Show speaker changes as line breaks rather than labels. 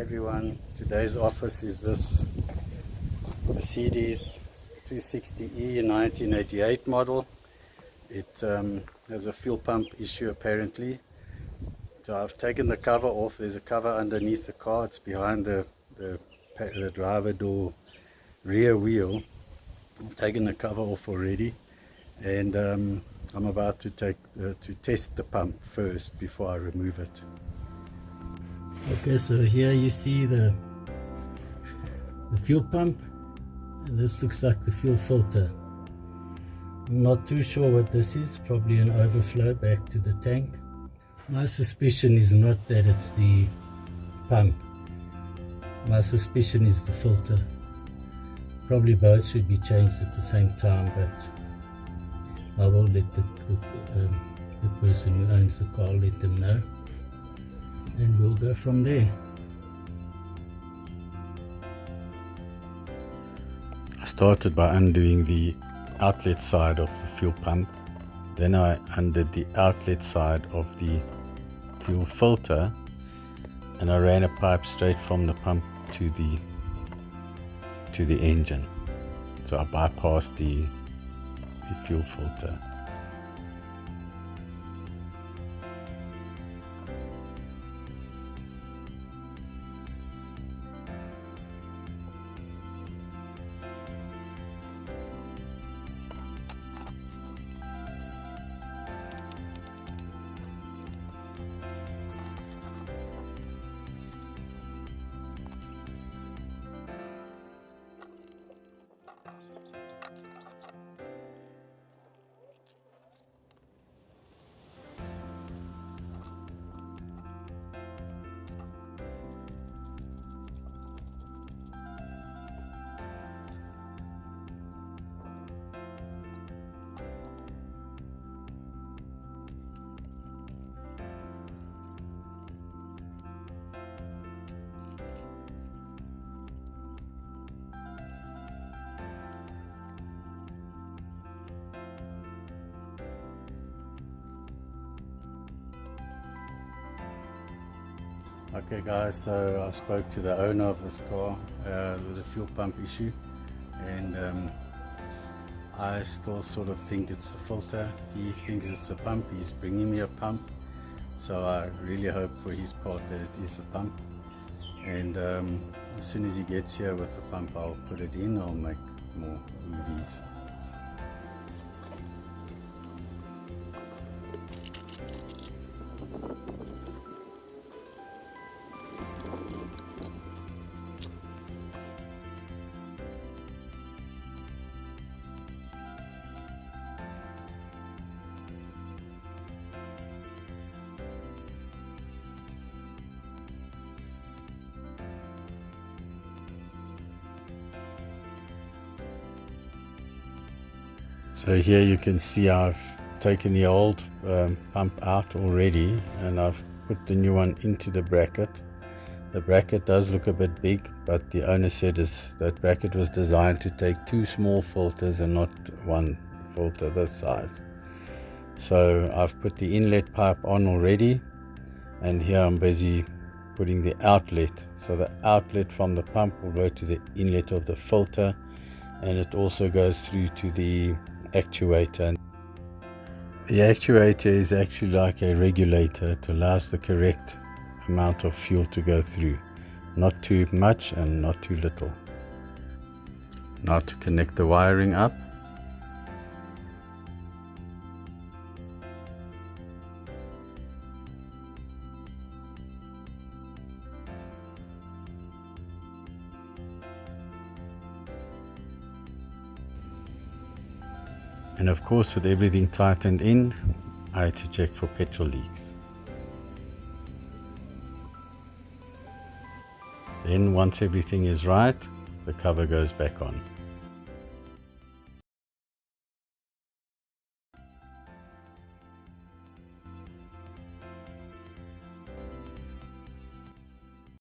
Hi everyone, today's office is this Mercedes 260E 1988 model. It has a fuel pump issue apparently. So I've taken the cover off. There's a cover underneath the car. It's behind the driver door rear wheel. I've taken the cover off already, and I'm about to test the pump first before I remove it.
Okay, so here you see the fuel pump, and this looks like the fuel filter. I'm not too sure what this is, probably an overflow back to the tank. My suspicion is not that it's the pump. My suspicion is the filter. Probably both should be changed at the same time, but I will let the person who owns the car let them know, and we'll go from there.
I started by undoing the outlet side of the fuel pump. Then I undid the outlet side of the fuel filter, and I ran a pipe straight from the pump to the engine. So I bypassed the fuel filter. Okay guys, so I spoke to the owner of this car with a fuel pump issue, and I still sort of think it's the filter. He thinks it's the pump. He's bringing me a pump, so I really hope for his part that it is the pump, and as soon as he gets here with the pump, I'll put it in. I'll make more EVs. So here you can see I've taken the old pump out already, and I've put the new one into the bracket. The bracket does look a bit big, but the owner said that bracket was designed to take two small filters and not one filter this size. So I've put the inlet pipe on already, and here I'm busy putting the outlet. So the outlet from the pump will go to the inlet of the filter, and it also goes through to the actuator. The actuator is actually like a regulator. It allows the correct amount of fuel to go through, not too much and not too little. Now to connect the wiring up. And of course, with everything tightened in, I had to check for petrol leaks. Then once everything is right, the cover goes back on.